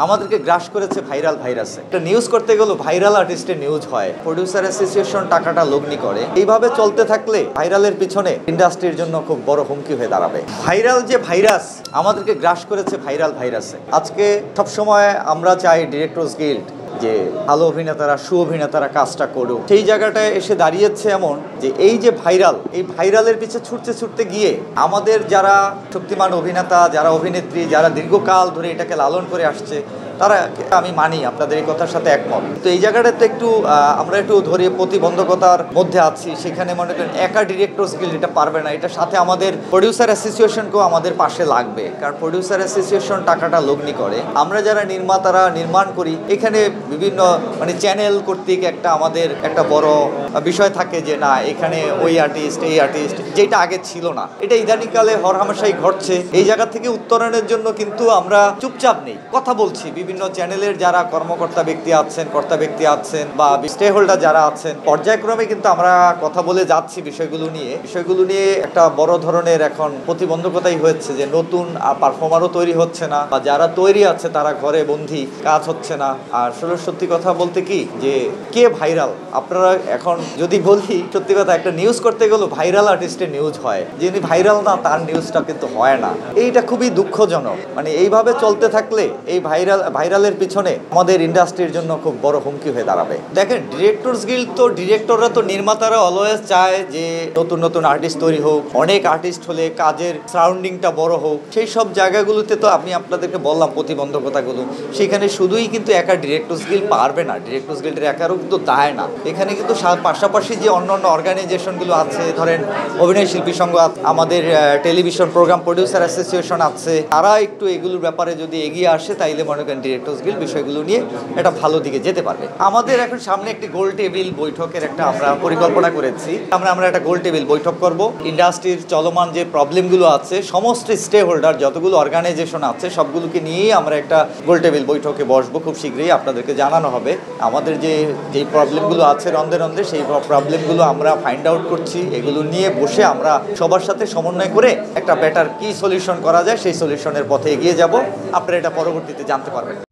আমাদেরকে গ্রাস করেছে ভাইরাল ভাইরাসে। একটা নিউজ করতে গেলে ভাইরাল আর্টিস্টের নিউজ হয়, প্রডিউসার অ্যাসোসিয়েশন টাকাটা লগ্নি করে। এইভাবে চলতে থাকলে ভাইরালের পিছনে ইন্ডাস্ট্রির জন্য খুব বড় হুমকি হয়ে দাঁড়াবে। ভাইরাল যে ভাইরাস আমাদেরকে গ্রাস করেছে ভাইরাল ভাইরাসে। আজকে সবসময় আমরা চাই ডিরেক্টরস গিল্ড যে ভালো অভিনেতারা অভিনেতারা কাজটা করুক, সেই জায়গাটায় এসে দাঁড়িয়েছে এমন যে এই যে ভাইরাল, এই ভাইরালের পিছে ছুটতে ছুটতে গিয়ে আমাদের যারা শক্তিমান অভিনেতা, যারা অভিনেত্রী, যারা দীর্ঘকাল ধরে এটাকে লালন করে আসছে, তারা, আমি মানি আপনাদের এই কথার সাথে একমত। তো এই জায়গাটাতে একটু আমরা একটু ধরে প্রতিবন্ধকতার মধ্যে আছি। সেখানে মনে করেন একা ডিরেক্টরস গিল্ড এটা পারবে না, এটার সাথে আমাদের প্রডিউসার অ্যাসোসিয়েশনকেও আমাদের পাশে লাগবে, কারণ প্রডিউসার অ্যাসোসিয়েশন টাকাটা লগ্নি করে। আমরা যারা নির্মাতারা নির্মাণ করি, এখানে বিভিন্ন চ্যানেল কর্তৃক একটা আমাদের একটা বড় বিষয় থাকে যে না এখানে ওই আর্টিস্ট এই আর্টিস্ট, যেটা আগে ছিল না, এটা ইদানিংকালে হরহামেশাই ঘটছে। এই জায়গা থেকে উত্তরণের জন্য কিন্তু আমরা চুপচাপ নেই, কথা বলছি। বিভিন্ন চ্যানেলের যারা কর্মকর্তা ব্যক্তি আছেন বা স্টে হোল্ডার যারা আছেন, পর্যায়ক্রমে কিন্তু আমরা কথা বলে যাচ্ছি বিষয়গুলো নিয়ে। একটা বড় ধরনের এখন প্রতিবন্ধকতাই হচ্ছে যে নতুন পারফর্মারও তৈরি হচ্ছে না, বা যারা তৈরি আছে তারা ঘরে বন্দী, কাজ হচ্ছে না। আর সত্যি কথা বলতে কি যে কে ভাইরাল, আপনারা এখন যদি বলি সত্যি কথা, একটা নিউজ করতে গেলে ভাইরাল আর্টিস্টের নিউজ হয়, যিনি ভাইরাল না তার নিউজটা কিন্তু হয় না। এইটা খুবই দুঃখজনক। এইভাবে চলতে থাকলে এই ভাইরালের পিছনে আমাদের ইন্ডাস্ট্রির জন্য খুব বড় হুমকি হয়ে দাঁড়াবে। দেখেন, ডিরেক্টরস গিল্ড তো ডিরেক্টররা তো নির্মাতারা অলওয়েজ চায় যে নতুন নতুন আর্টিস্ট তৈরি হোক, অনেক আর্টিস্ট হলে কাজের সারাউন্ডিংটা বড় হোক। সেই সব জায়গাগুলোতে তো আমি আপনাদেরকে বললাম প্রতিবন্ধকতাগুলো, সেখানে শুধুই কিন্তু একা ডিরেক্টরস গিল্ড পারবে না, ডিরেক্টরস গিল্ডের একারও কিন্তু দায় না। এখানে কিন্তু পাশাপাশি যে অন্যান্য অর্গানাইজেশনগুলো আছে, ধরেন অভিনয় শিল্পী সংঘ, আমাদের টেলিভিশন প্রোগ্রাম প্রডিউসার অ্যাসোসিয়েশন আছে, তারা একটু এগুলোর ব্যাপারে যদি এগিয়ে আসে, তাইলে মনে করেন ডিরেক্টরস গিল্ড বিষয়গুলো নিয়ে একটা ভালো দিকে যেতে পারবে। আমাদের এখন সামনে একটি গোল টেবিল বৈঠকের একটা আমরা পরিকল্পনা করেছি। আমরা একটা গোল টেবিল বৈঠক করব। ইন্ডাস্ট্রির চলমান যে প্রবলেমগুলো আছে, সমস্ত স্টে হোল্ডার যতগুলো অর্গানাইজেশন আছে সবগুলোকে নিয়েই আমরা একটা গোল টেবিল বৈঠকে বসবো। খুব শীঘ্রই আপনাদেরকে জানানো হবে আমাদের যেই প্রবলেমগুলো আছে রন্ধে সেই প্রবলেমগুলো আমরা ফাইন্ড আউট করছি। এগুলো নিয়ে বসে আমরা সবার সাথে সমন্বয় করে একটা বেটার কি সলিউশন করা যায় সেই সলিউশনের পথে এগিয়ে যাব। আপনারা এটা পরবর্তীতে জানতে পারবেন।